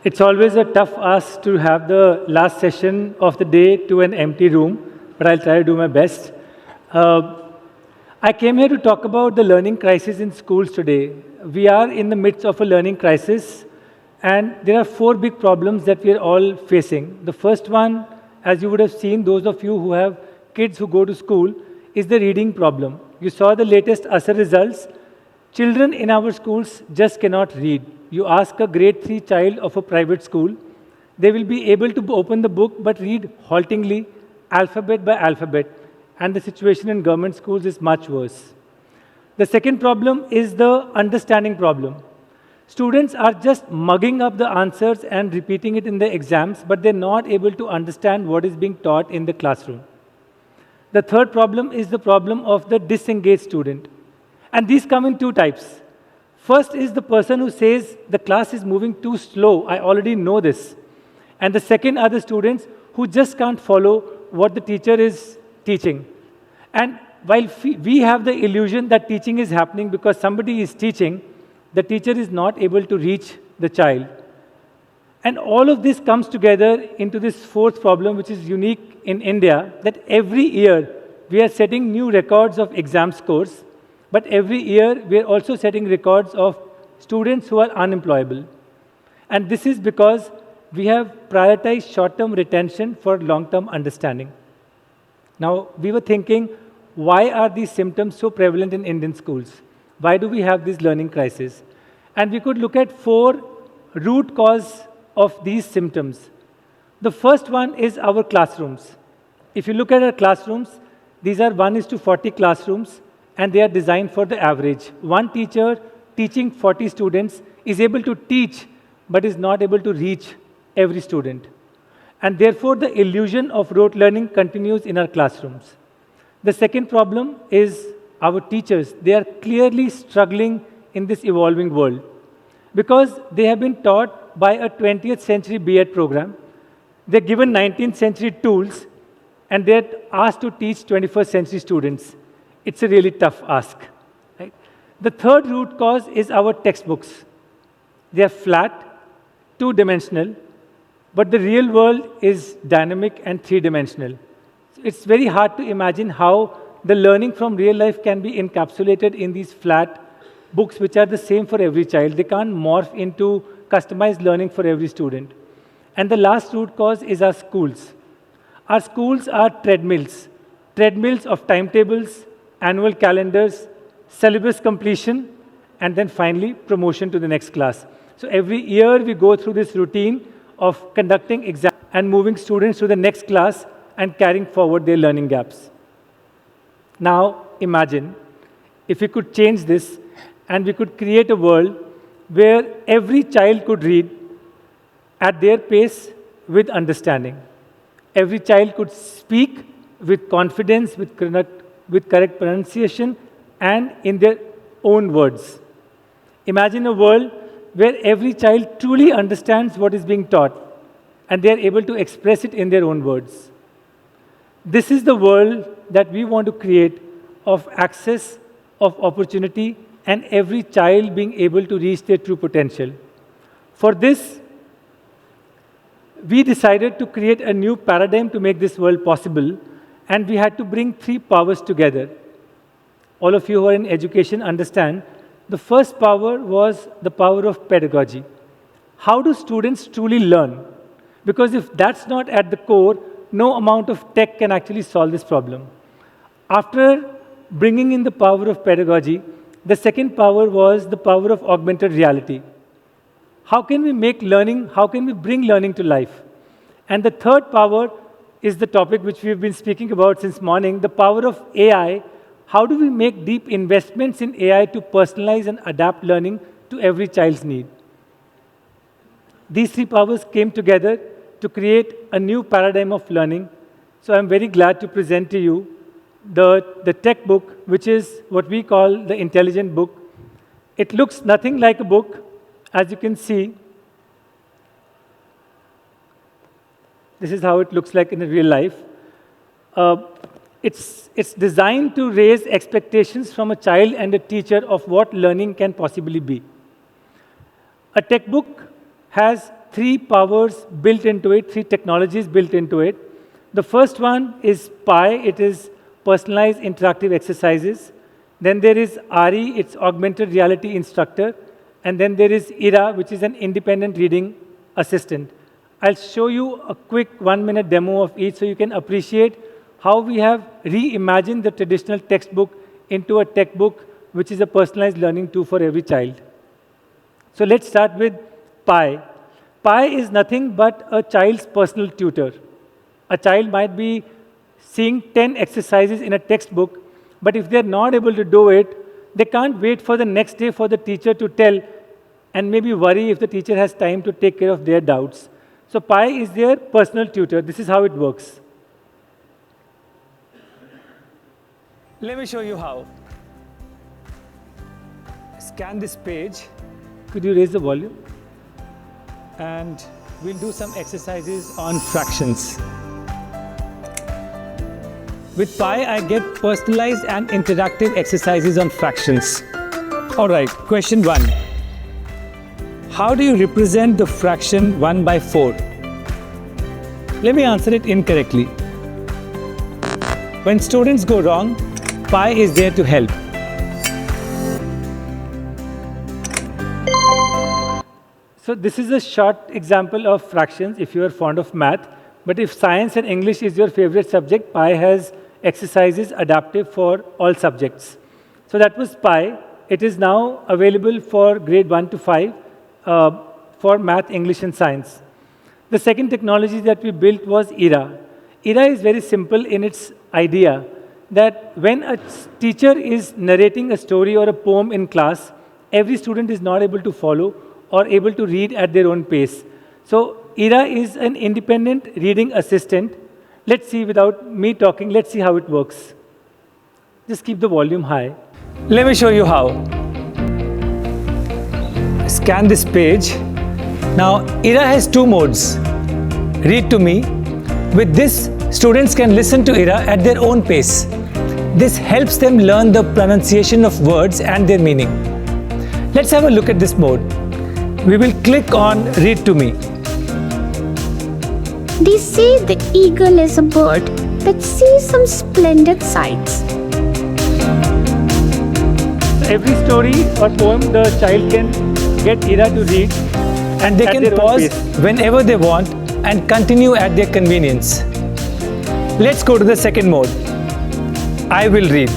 It's always a tough ask to have the last session of the day to an empty room, but I'll try to do my best. Uh, I came here to talk about the learning crisis in schools today. We are in the midst of a learning crisis, and there are four big problems that we are all facing. The first one, as you would have seen, those of you who have kids who go to school, is the reading problem. You saw the latest ASU results. Children in our schools just cannot read. You ask a grade 3 child of a private school, they will be able to open the book but read haltingly, alphabet by alphabet. And the situation in government schools is much worse. The second problem is the understanding problem. Students are just mugging up the answers and repeating it in the exams, but they're not able to understand what is being taught in the classroom. The third problem is the problem of the disengaged student. And these come in two types. First is the person who says, the class is moving too slow, I already know this. And the second are the students who just can't follow what the teacher is teaching. And while we have the illusion that teaching is happening because somebody is teaching, the teacher is not able to reach the child. And all of this comes together into this fourth problem, which is unique in India, that every year we are setting new records of exam scores, but every year we are also setting records of students who are unemployable. And this is because we have prioritized short-term retention for long-term understanding. Now, we were thinking, why are these symptoms so prevalent in Indian schools? Why do we have this learning crisis? And we could look at four root causes of these symptoms. The first one is our classrooms. If you look at our classrooms, these are 1:40 classrooms, and they are designed for the average. One teacher teaching 40 students is able to teach, but is not able to reach every student. And therefore, the illusion of rote learning continues in our classrooms. The second problem is our teachers. They are clearly struggling in this evolving world because they have been taught by a 20th century B.Ed program. They're given 19th century tools, and they're asked to teach 21st century students. It's a really tough ask. Right? The third root cause is our textbooks. They are flat, two-dimensional, but the real world is dynamic and three-dimensional. So it's very hard to imagine how the learning from real life can be encapsulated in these flat books, which are the same for every child. They can't morph into customized learning for every student. And the last root cause is our schools. Our schools are treadmills of timetables, annual calendars, syllabus completion, and then finally promotion to the next class. So every year we go through this routine of conducting exams and moving students to the next class and carrying forward their learning gaps. Now imagine if we could change this and we could create a world where every child could read at their pace with understanding. Every child could speak with confidence, with correct pronunciation, and in their own words. Imagine a world where every child truly understands what is being taught, and they are able to express it in their own words. This is the world that we want to create of access, of opportunity, and every child being able to reach their true potential. For this, we decided to create a new paradigm to make this world possible, and we had to bring three powers together. All of you who are in education understand the first power was the power of pedagogy. How do students truly learn? Because if that's not at the core, no amount of tech can actually solve this problem. After bringing in the power of pedagogy, the second power was the power of augmented reality. How can we bring learning to life? And the third power is the topic which we've been speaking about since morning, the power of AI. How do we make deep investments in AI to personalize and adapt learning to every child's need? These three powers came together to create a new paradigm of learning. So I'm very glad to present to you the TechBook, which is what we call the intelligent book. It looks nothing like a book, as you can see. This is how it looks like in real life. It's designed to raise expectations from a child and a teacher of what learning can possibly be. A TechBook has three powers built into it, three technologies built into it. The first one is Pi. It is personalized interactive exercises. Then there is RE, it's augmented reality instructor. And then there is IRA, which is an independent reading assistant. I'll show you a quick 1-minute demo of each so you can appreciate how we have reimagined the traditional textbook into a TechBook, which is a personalized learning tool for every child. So let's start with Pi. Pi is nothing but a child's personal tutor. A child might be seeing 10 exercises in a textbook, but if they're not able to do it, they can't wait for the next day for the teacher to tell and maybe worry if the teacher has time to take care of their doubts. So Pi is their personal tutor. This is how it works. Let me show you how. Scan this page. Could you raise the volume? And we'll do some exercises on fractions. With Pi, I get personalized and interactive exercises on fractions. All right, question 1. How do you represent the fraction 1 by 4? Let me answer it incorrectly. When students go wrong, Pi is there to help. So this is a short example of fractions if you are fond of math. But if science and English is your favorite subject, Pi has exercises adaptive for all subjects. So that was Pi. It is now available for grade 1 to 5 for math, English, and science. The second technology that we built was IRA. IRA is very simple in its idea that when a teacher is narrating a story or a poem in class, every student is not able to follow or able to read at their own pace. So IRA is an independent reading assistant. Let's see, without me talking, let's see how it works. Just keep the volume high. Let me show you how. Scan this page. Now, IRA has two modes. Read to me. With this, students can listen to IRA at their own pace. This helps them learn the pronunciation of words and their meaning. Let's have a look at this mode. We will click on Read to me. They say the eagle is a bird that sees some splendid sights. Every story or poem the child can get IRA to read. And they can pause whenever they want and continue at their convenience. Let's go to the second mode. I will read.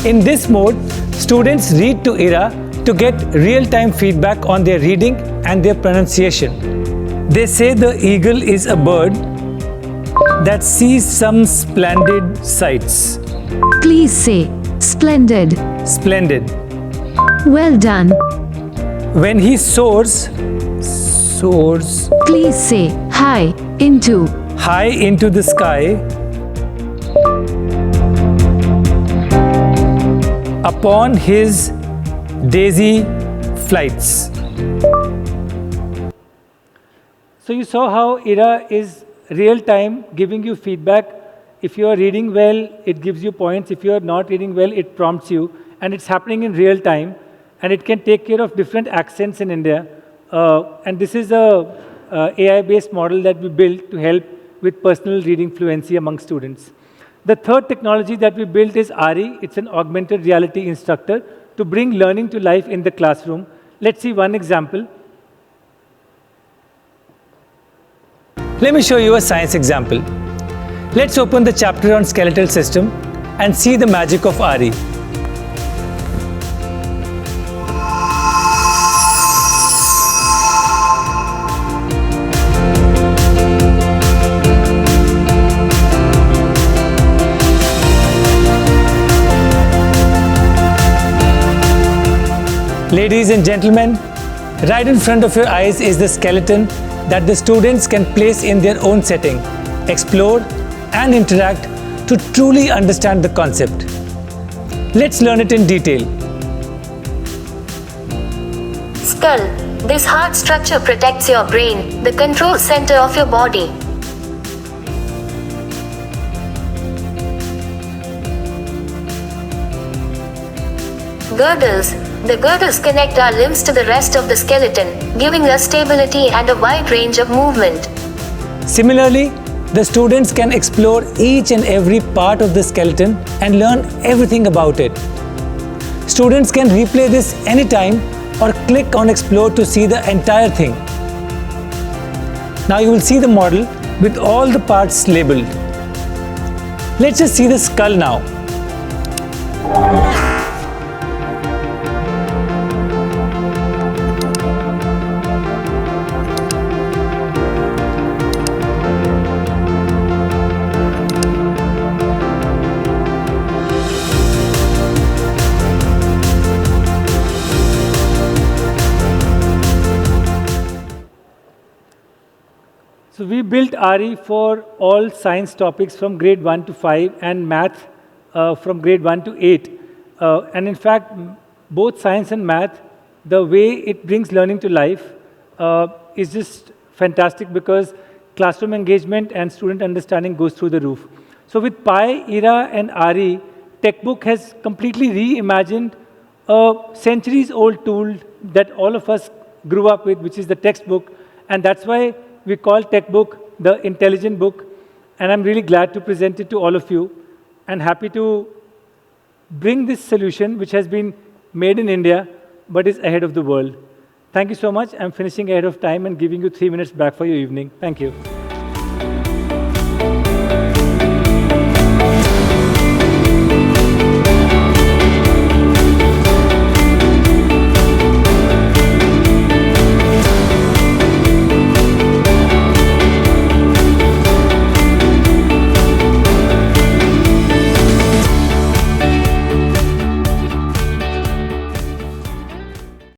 In this mode, students read to IRA to get real-time feedback on their reading and their pronunciation. They say the eagle is a bird that sees some splendid sights. Please say splendid. Splendid. Well done. When he soars, Please say high into. high into the sky, upon his daisy flights. So you saw how IRA is real time, giving you feedback. If you are reading well, it gives you points. If you are not reading well, it prompts you. And it's happening in real time. And it can take care of different accents in India. And this is a AI-based model that we built to help with personal reading fluency among students. The third technology that we built is RE. It's an augmented reality instructor to bring learning to life in the classroom. Let's see one example. Let me show you a science example. Let's open the chapter on skeletal system and see the magic of RE. Ladies and gentlemen, right in front of your eyes is the skeleton that the students can place in their own setting, explore and interact to truly understand the concept. Let's learn it in detail. Skull. This hard structure protects your brain, the control center of your body. Girdles. The girders connect our limbs to the rest of the skeleton, giving us stability and a wide range of movement. Similarly, the students can explore each and every part of the skeleton and learn everything about it. Students can replay this anytime or click on Explore to see the entire thing. Now you will see the model with all the parts labeled. Let's just see the skull now. So we built RE for all science topics from grade 1 to 5 and math from grade 1 to 8. And in fact, both science and math, the way it brings learning to life is just fantastic because classroom engagement and student understanding goes through the roof. So with Pi, ERA, and RE, TechBook has completely reimagined a centuries-old tool that all of us grew up with, which is the textbook. And that's why we call TechBook the intelligent book. And I'm really glad to present it to all of you and happy to bring this solution, which has been made in India, but is ahead of the world. Thank you so much. I'm finishing ahead of time and giving you 3 minutes back for your evening. Thank you.